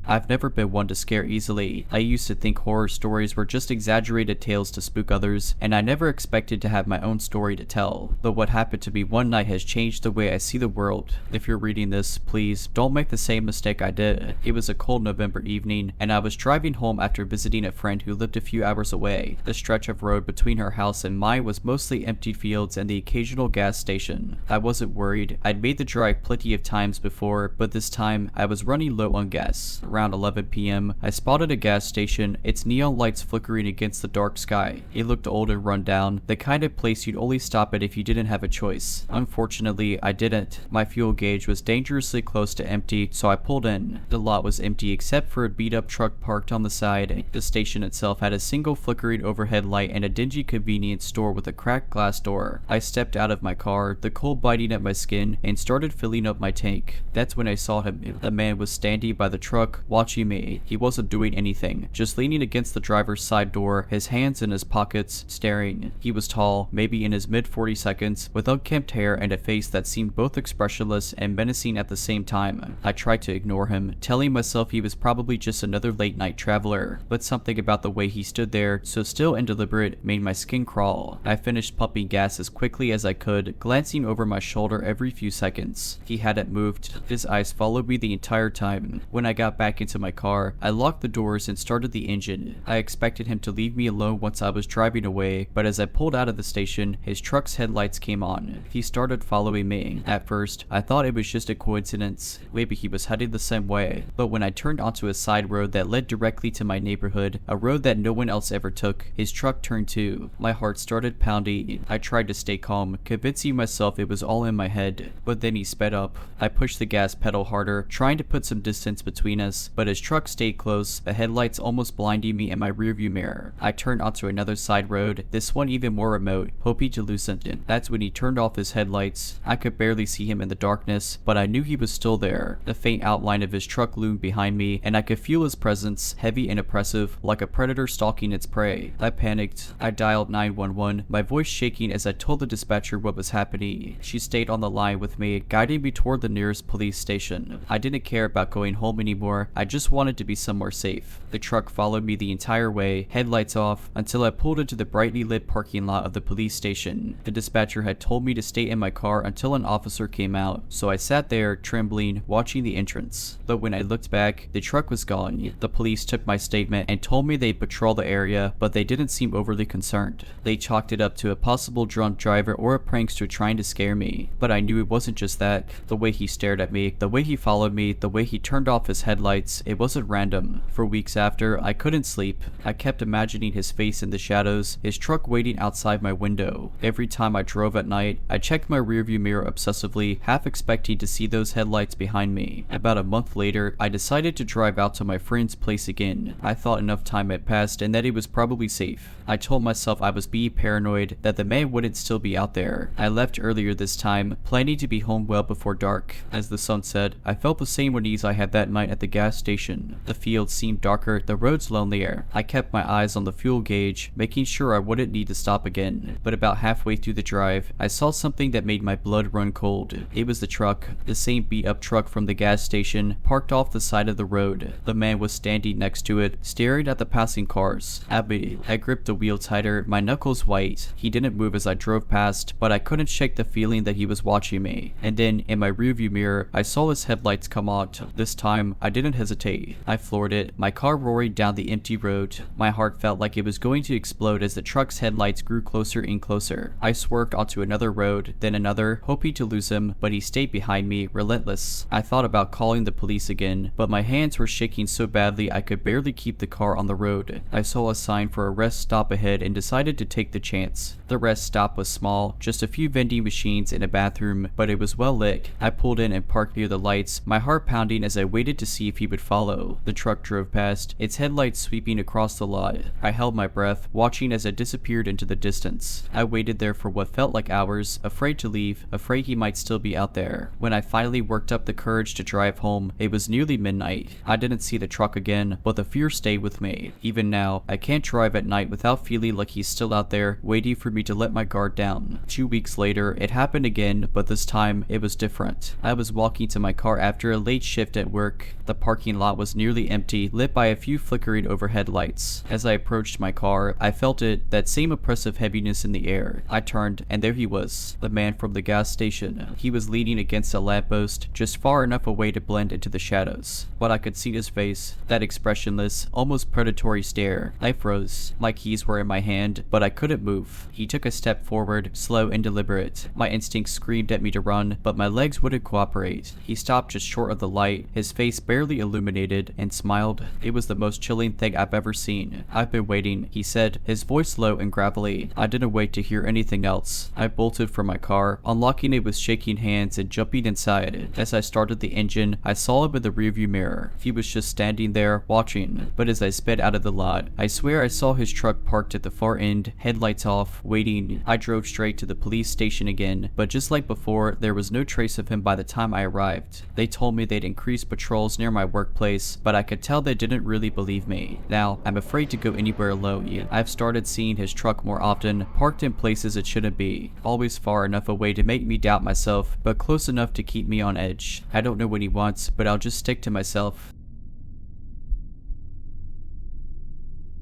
I've never been one to scare easily. I used to think horror stories were just exaggerated tales to spook others, and I never expected to have my own story to tell. But what happened to me one night has changed the way I see the world. If you're reading this, please don't make the same mistake I did. It was a cold November evening, and I was driving home after visiting a friend who lived a few hours away. The stretch of road between her house and mine was mostly empty fields and the occasional gas station. I wasn't worried. I'd made the drive plenty of times before, but this time I was running low on gas. Around 11 p.m., I spotted a gas station, its neon lights flickering against the dark sky. It looked old and run down, the kind of place you'd only stop at if you didn't have a choice. Unfortunately, I didn't. My fuel gauge was dangerously close to empty, so I pulled in. The lot was empty except for a beat-up truck parked on the side. The station itself had a single flickering overhead light and a dingy convenience store with a cracked glass door. I stepped out of my car, the cold biting at my skin, and started filling up my tank. That's when I saw him. The man was standing by the truck, watching me. He wasn't doing anything, just leaning against the driver's side door, his hands in his pockets, staring. He was tall, maybe in his mid-40s, with unkempt hair and a face that seemed both expressionless and menacing at the same time. I tried to ignore him, telling myself he was probably just another late-night traveler, but something about the way he stood there, so still and deliberate, made my skin crawl. I finished pumping gas as quickly as I could, glancing over my shoulder every few seconds. He hadn't moved. His eyes followed me the entire time. When I got back into my car, I locked the doors and started the engine. I expected him to leave me alone once I was driving away, but as I pulled out of the station, his truck's headlights came on. He started following me. At first, I thought it was just a coincidence. Maybe he was heading the same way. But when I turned onto a side road that led directly to my neighborhood, a road that no one else ever took, his truck turned too. My heart started pounding. I tried to stay calm, convincing myself it was all in my head. But then he sped up. I pushed the gas pedal harder, trying to put some distance between us, but his truck stayed close, the headlights almost blinding me in my rearview mirror. I turned onto another side road, this one even more remote, hoping to loosen it. That's when he turned off his headlights. I could barely see him in the darkness, but I knew he was still there. The faint outline of his truck loomed behind me, and I could feel his presence, heavy and oppressive, like a predator stalking its prey. I panicked. I dialed 911, my voice shaking as I told the dispatcher what was happening. She stayed on the line with me, guiding me toward the nearest police station. I didn't care about going home anymore. I just wanted to be somewhere safe. The truck followed me the entire way, headlights off, until I pulled into the brightly lit parking lot of the police station. The dispatcher had told me to stay in my car until an officer came out, so I sat there, trembling, watching the entrance. But when I looked back, the truck was gone. The police took my statement and told me they'd patrol the area, but they didn't seem overly concerned. They chalked it up to a possible drunk driver or a prankster trying to scare me. But I knew it wasn't just that. The way he stared at me, the way he followed me, the way he turned off his headlights, it wasn't random. For weeks after, I couldn't sleep. I kept imagining his face in the shadows, his truck waiting outside my window. Every time I drove at night, I checked my rearview mirror obsessively, half expecting to see those headlights behind me. About a month later, I decided to drive out to my friend's place again. I thought enough time had passed and that it was probably safe. I told myself I was being paranoid, that the man wouldn't still be out there. I left earlier this time, planning to be home well before dark. As the sun set, I felt the same unease I had that night at the gas gas station. The fields seemed darker, the roads lonelier. I kept my eyes on the fuel gauge, making sure I wouldn't need to stop again. But about halfway through the drive, I saw something that made my blood run cold. It was the truck, the same beat-up truck from the gas station, parked off the side of the road. The man was standing next to it, staring at the passing cars. I gripped the wheel tighter, my knuckles white. He didn't move as I drove past, but I couldn't shake the feeling that he was watching me. And then, in my rearview mirror, I saw his headlights come on. This time, I didn't hesitate. I floored it, my car roaring down the empty road. My heart felt like it was going to explode as the truck's headlights grew closer and closer. I swerved onto another road, then another, hoping to lose him, but he stayed behind me, relentless. I thought about calling the police again, but my hands were shaking so badly I could barely keep the car on the road. I saw a sign for a rest stop ahead and decided to take the chance. The rest stop was small, just a few vending machines and a bathroom, but it was well lit. I pulled in and parked near the lights, my heart pounding as I waited to see if he would follow. The truck drove past, its headlights sweeping across the lot. I held my breath, watching as it disappeared into the distance. I waited there for what felt like hours, afraid to leave, afraid he might still be out there. When I finally worked up the courage to drive home, it was nearly midnight. I didn't see the truck again, but the fear stayed with me. Even now, I can't drive at night without feeling like he's still out there, waiting for me to let my guard down. 2 weeks later, it happened again, but this time, it was different. I was walking to my car after a late shift at work. The parking lot was nearly empty, lit by a few flickering overhead lights. As I approached my car, I felt that same oppressive heaviness in the air. I turned, and there he was, the man from the gas station. He was leaning against a lamppost, just far enough away to blend into the shadows. But I could see his face, that expressionless, almost predatory stare. I froze. My keys were in my hand, but I couldn't move. He took a step forward, slow and deliberate. My instincts screamed at me to run, but my legs wouldn't cooperate. He stopped just short of the light, his face barely illuminated, and smiled. It was the most chilling thing I've ever seen. "I've been waiting," he said, his voice low and gravelly. I didn't wait to hear anything else. I bolted from my car, unlocking it with shaking hands and jumping inside. As I started the engine, I saw him in the rearview mirror. He was just standing there, watching. But as I sped out of the lot, I swear I saw his truck parked at the far end, headlights off, waiting. I drove straight to the police station again, but just like before, there was no trace of him by the time I arrived. They told me they'd increased patrols near my workplace, but I could tell they didn't really believe me. Now, I'm afraid to go anywhere alone. I've started seeing his truck more often, parked in places it shouldn't be. Always far enough away to make me doubt myself, but close enough to keep me on edge. I don't know what he wants, but I'll just stick to myself.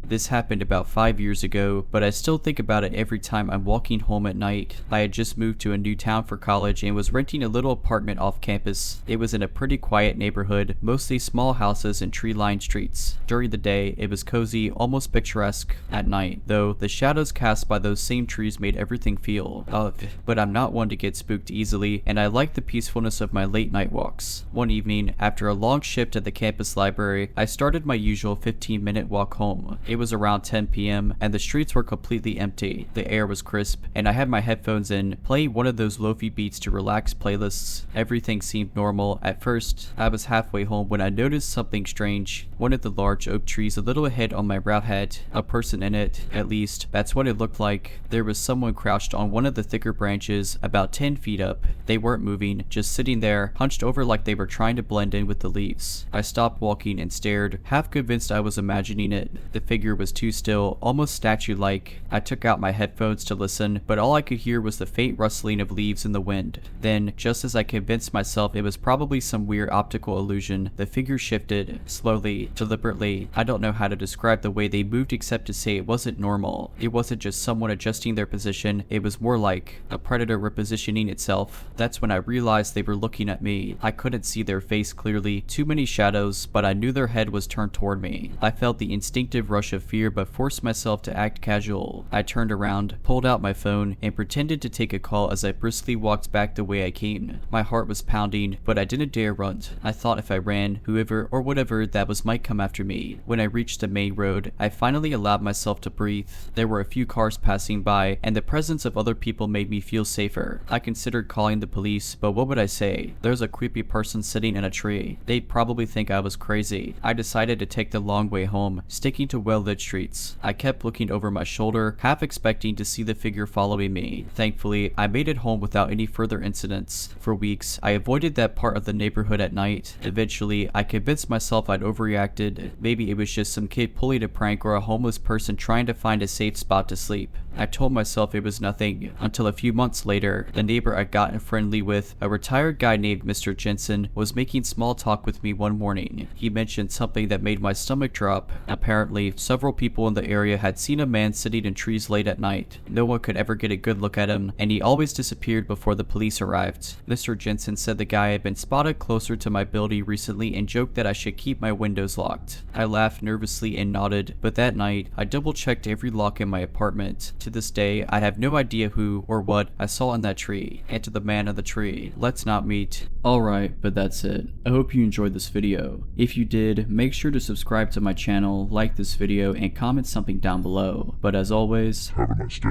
This happened about 5 years ago, but I still think about it every time I'm walking home at night. I had just moved to a new town for college and was renting a little apartment off campus. It was in a pretty quiet neighborhood, mostly small houses and tree-lined streets. During the day, it was cozy, almost picturesque. At night, though, the shadows cast by those same trees made everything feel ugh. But I'm not one to get spooked easily, and I like the peacefulness of my late night walks. One evening, after a long shift at the campus library, I started my usual 15-minute walk home. It was around 10 p.m. and the streets were completely empty. The air was crisp, and I had my headphones in, playing one of those lofi beats to relax playlists. Everything seemed normal. At first, I was halfway home when I noticed something strange. One of the large oak trees a little ahead on my route had a person in it. At least, that's what it looked like. There was someone crouched on one of the thicker branches, about 10 feet up. They weren't moving, just sitting there, hunched over like they were trying to blend in with the leaves. I stopped walking and stared, half convinced I was imagining it. The figure was too still, almost statue-like. I took out my headphones to listen, but all I could hear was the faint rustling of leaves in the wind. Then, just as I convinced myself it was probably some weird optical illusion, the figure shifted, slowly, deliberately. I don't know how to describe the way they moved except to say it wasn't normal. It wasn't just someone adjusting their position, it was more like a predator repositioning itself. That's when I realized they were looking at me. I couldn't see their face clearly, too many shadows, but I knew their head was turned toward me. I felt the instinctive rush of fear but forced myself to act casual. I turned around, pulled out my phone, and pretended to take a call as I briskly walked back the way I came. My heart was pounding, but I didn't dare run. I thought if I ran, whoever or whatever that was might come after me. When I reached the main road, I finally allowed myself to breathe. There were a few cars passing by, and the presence of other people made me feel safer. I considered calling the police, but what would I say? There's a creepy person sitting in a tree. They'd probably think I was crazy. I decided to take the long way home, sticking to well well-lit streets. I kept looking over my shoulder, half expecting to see the figure following me. Thankfully, I made it home without any further incidents. For weeks, I avoided that part of the neighborhood at night. Eventually, I convinced myself I'd overreacted. Maybe it was just some kid pulling a prank or a homeless person trying to find a safe spot to sleep. I told myself it was nothing, until a few months later, the neighbor I'd gotten friendly with, a retired guy named Mr. Jensen, was making small talk with me one morning. He mentioned something that made my stomach drop. Apparently, several people in the area had seen a man sitting in trees late at night. No one could ever get a good look at him, and he always disappeared before the police arrived. Mr. Jensen said the guy had been spotted closer to my building recently and joked that I should keep my windows locked. I laughed nervously and nodded, but that night, I double-checked every lock in my apartment. To this day, I have no idea who or what I saw in that tree. And to the man in the tree, let's not meet. Alright, but that's it. I hope you enjoyed this video. If you did, make sure to subscribe to my channel, like this video, and comment something down below. But as always, Have a nice day.